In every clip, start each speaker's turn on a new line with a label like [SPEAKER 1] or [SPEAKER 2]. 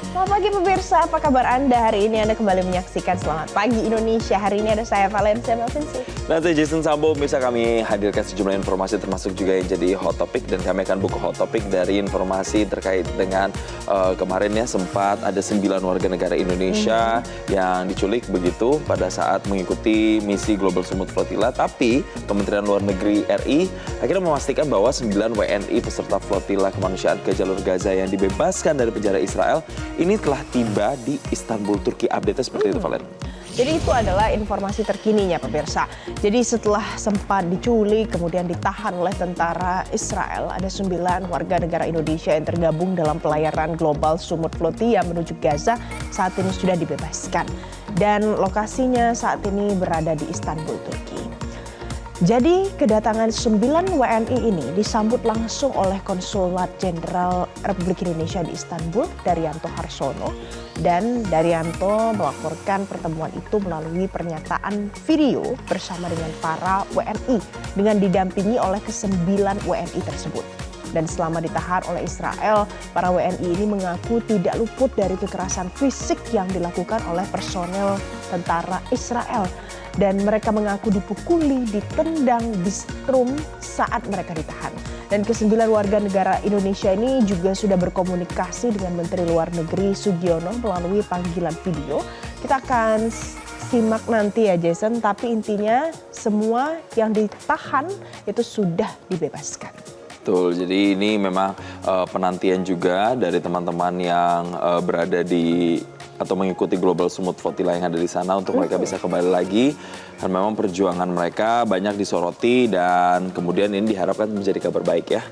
[SPEAKER 1] Selamat pagi pemirsa, apa kabar Anda? Hari ini Anda kembali menyaksikan Selamat Pagi Indonesia. Hari ini ada saya Valencia Melvinsi.
[SPEAKER 2] Dan saya Jason Sambo, bisa kami hadirkan sejumlah informasi termasuk juga yang jadi hot topic. Dan kami akan buka hot topic dari informasi terkait dengan kemarin ya sempat ada 9 warga negara Indonesia yang diculik begitu pada saat mengikuti misi Global Sumut Flotilla. Tapi Kementerian Luar Negeri RI akhirnya memastikan bahwa 9 WNI peserta Flotilla kemanusiaan ke jalur Gaza yang dibebaskan dari penjara Israel ini telah tiba di Istanbul, Turki. Update-nya seperti itu, Valen.
[SPEAKER 1] Jadi itu adalah informasi terkininya pemirsa. Jadi setelah sempat diculik kemudian ditahan oleh tentara Israel, ada 9 warga negara Indonesia yang tergabung dalam pelayaran Global Sumut Flotilla menuju Gaza saat ini sudah dibebaskan. Dan lokasinya saat ini berada di Istanbul, Turki. Jadi kedatangan 9 WNI ini disambut langsung oleh Konsulat Jenderal Republik Indonesia di Istanbul, Daryanto Harsono. Dan Daryanto melaporkan pertemuan itu melalui pernyataan video bersama dengan para WNI dengan didampingi oleh ke-9 WNI tersebut. Dan selama ditahan oleh Israel, para WNI ini mengaku tidak luput dari kekerasan fisik yang dilakukan oleh personel tentara Israel. Dan mereka mengaku dipukuli, ditendang, distrum saat mereka ditahan. Dan ke-9 warga negara Indonesia ini juga sudah berkomunikasi dengan Menteri Luar Negeri Sugiono melalui panggilan video. Kita akan simak nanti ya Jason, tapi intinya semua yang ditahan itu sudah dibebaskan.
[SPEAKER 2] Betul, jadi ini memang penantian juga dari teman-teman yang berada di atau mengikuti Global Sumut Flotilla yang ada di sana untuk mereka bisa kembali lagi. Dan memang perjuangan mereka banyak disoroti dan kemudian ini diharapkan menjadi kabar baik ya.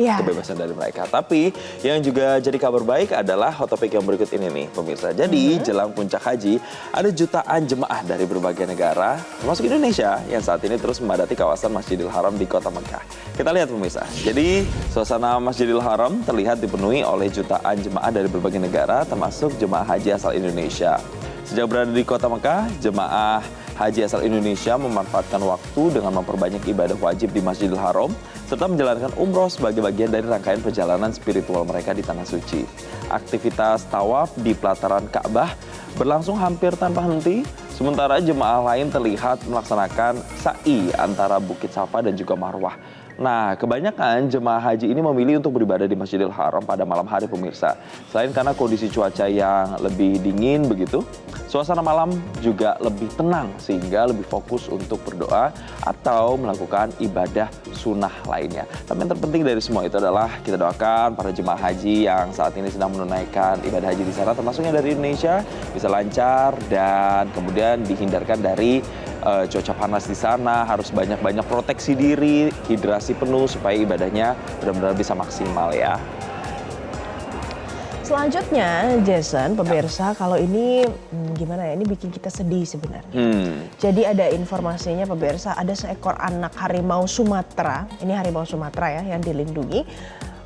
[SPEAKER 2] Kebebasan dari mereka. Tapi yang juga jadi kabar baik adalah hot topic yang berikut ini nih pemirsa. Jadi jelang puncak haji ada jutaan jemaah dari berbagai negara termasuk Indonesia yang saat ini terus memadati kawasan Masjidil Haram di kota Mekah. Kita lihat pemirsa. Jadi suasana Masjidil Haram terlihat dipenuhi oleh jutaan jemaah dari berbagai negara termasuk jemaah haji asal Indonesia. Sejak berada di kota Mekah, jemaah haji asal Indonesia memanfaatkan waktu dengan memperbanyak ibadah wajib di Masjidil Haram serta menjalankan umroh sebagai bagian dari rangkaian perjalanan spiritual mereka di Tanah Suci. Aktivitas tawaf di pelataran Ka'bah berlangsung hampir tanpa henti, sementara jemaah lain terlihat melaksanakan sa'i antara Bukit Safa dan juga Marwah. Nah, kebanyakan jemaah haji ini memilih untuk beribadah di Masjidil Haram pada malam hari pemirsa. Selain karena kondisi cuaca yang lebih dingin begitu, suasana malam juga lebih tenang sehingga lebih fokus untuk berdoa atau melakukan ibadah sunnah lainnya. Tapi yang terpenting dari semua itu adalah kita doakan para jemaah haji yang saat ini sedang menunaikan ibadah haji di sana termasuknya dari Indonesia bisa lancar dan kemudian dihindarkan dari cuaca panas di sana, harus banyak-banyak proteksi diri, hidrasi penuh supaya ibadahnya benar-benar bisa maksimal ya.
[SPEAKER 1] Selanjutnya Jason, pemirsa, kalau ini gimana ya, ini bikin kita sedih sebenarnya. Jadi ada informasinya pemirsa, ada seekor anak harimau Sumatera, ini harimau Sumatera ya yang dilindungi.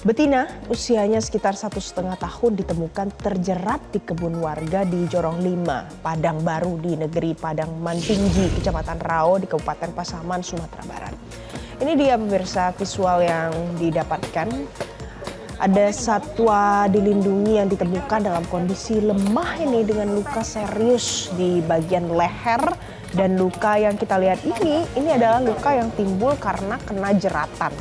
[SPEAKER 1] Betina usianya sekitar 1,5 tahun ditemukan terjerat di kebun warga di Jorong 5, Padang Baru di negeri Padang Mantinggi, Kecamatan Rao di Kabupaten Pasaman, Sumatera Barat. Ini dia pemirsa visual yang didapatkan. Ada satwa dilindungi yang ditemukan dalam kondisi lemah ini dengan luka serius di bagian leher. Dan luka yang kita lihat ini adalah luka yang timbul karena kena jeratan.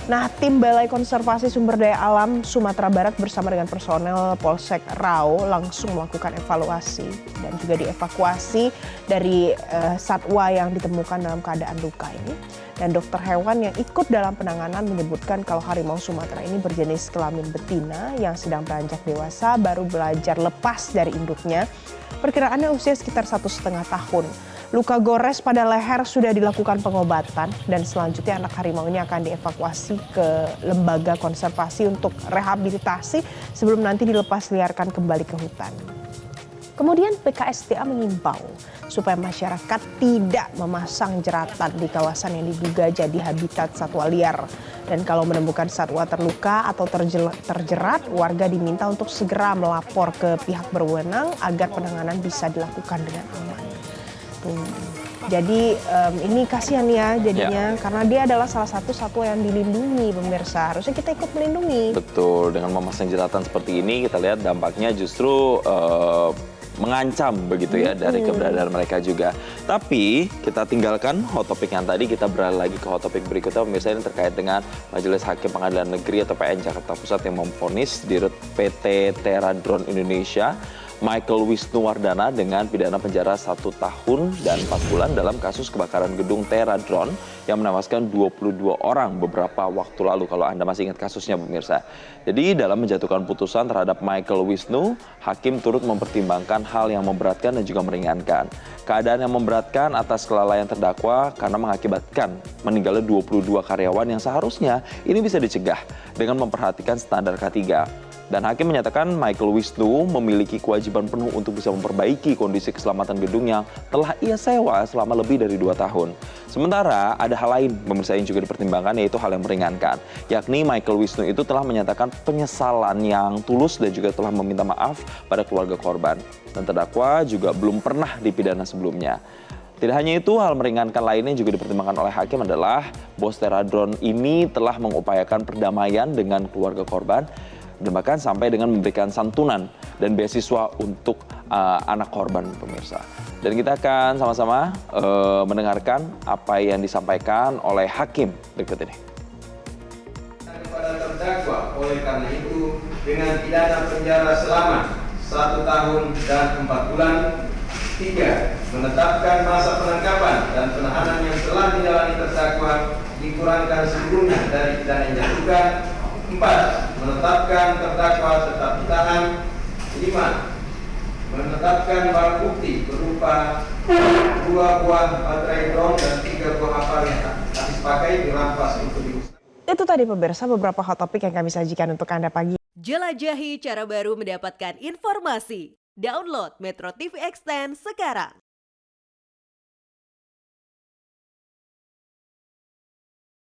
[SPEAKER 1] Nah, tim Balai Konservasi Sumber Daya Alam Sumatera Barat bersama dengan personel Polsek Rao langsung melakukan evaluasi dan juga dievakuasi dari satwa yang ditemukan dalam keadaan luka ini. Dan dokter hewan yang ikut dalam penanganan menyebutkan kalau harimau Sumatera ini berjenis kelamin betina yang sedang beranjak dewasa, baru belajar lepas dari induknya. Perkiraannya usia sekitar 1,5 tahun. Luka gores pada leher sudah dilakukan pengobatan dan selanjutnya anak harimau ini akan dievakuasi ke lembaga konservasi untuk rehabilitasi sebelum nanti dilepas liarkan kembali ke hutan. Kemudian BKSDA mengimbau supaya masyarakat tidak memasang jeratan di kawasan yang diduga jadi habitat satwa liar. Dan kalau menemukan satwa terluka atau terjerat, warga diminta untuk segera melapor ke pihak berwenang agar penanganan bisa dilakukan dengan aman. Jadi ini kasihan ya jadinya karena dia adalah salah satu satwa yang dilindungi pemirsa. Harusnya kita ikut melindungi.
[SPEAKER 2] Betul, dengan memasang jeratan seperti ini kita lihat dampaknya justru mengancam begitu ya dari keberadaan mereka juga. Tapi kita tinggalkan hot topic yang tadi, kita beralih lagi ke hot topic berikutnya pemirsa, ini terkait dengan Majelis Hakim Pengadilan Negeri atau PN Jakarta Pusat yang memvonis Dirut PT Teradron Indonesia Michael Wisnuwardana dengan pidana penjara 1 tahun dan 4 bulan dalam kasus kebakaran gedung Teradron yang menewaskan 22 orang beberapa waktu lalu, kalau Anda masih ingat kasusnya pemirsa. Jadi dalam menjatuhkan putusan terhadap Michael Wisnu, hakim turut mempertimbangkan hal yang memberatkan dan juga meringankan. Keadaan yang memberatkan atas kelalaian terdakwa karena mengakibatkan meninggalnya 22 karyawan yang seharusnya ini bisa dicegah dengan memperhatikan standar K3. Dan hakim menyatakan Michael Wisnu memiliki kewajiban penuh untuk bisa memperbaiki kondisi keselamatan gedung yang telah ia sewa selama lebih dari 2 tahun. Sementara ada hal lain pemirsa yang juga dipertimbangkan, yaitu hal yang meringankan. Yakni Michael Wisnu itu telah menyatakan penyesalan yang tulus dan juga telah meminta maaf pada keluarga korban. Dan terdakwa juga belum pernah dipidana sebelumnya. Tidak hanya itu, hal meringankan lainnya juga dipertimbangkan oleh hakim adalah bos Teradron ini telah mengupayakan perdamaian dengan keluarga korban dan bahkan sampai dengan memberikan santunan dan beasiswa untuk anak korban pemirsa. Dan kita akan sama-sama mendengarkan apa yang disampaikan oleh hakim berikut ini.
[SPEAKER 3] Kepada terdakwa, oleh karena itu dengan pidana penjara selama 1 tahun dan 4 bulan. 3. Menetapkan masa penangkapan dan penahanan yang telah dijalani terdakwa dikurangkan sebelumnya dari pidana yang dijatuhkan. 4. Menetapkan terdakwa tetap ditahan. 5. Menetapkan barang bukti berupa 2 buah baterai drone dan 3 buah kapal yang habis pakai dirampas untuk dimusnahkan.
[SPEAKER 1] Itu tadi pemirsa beberapa hot topic yang kami sajikan untuk Anda pagi.
[SPEAKER 4] Jelajahi cara baru mendapatkan informasi. Download Metro TV Extend sekarang.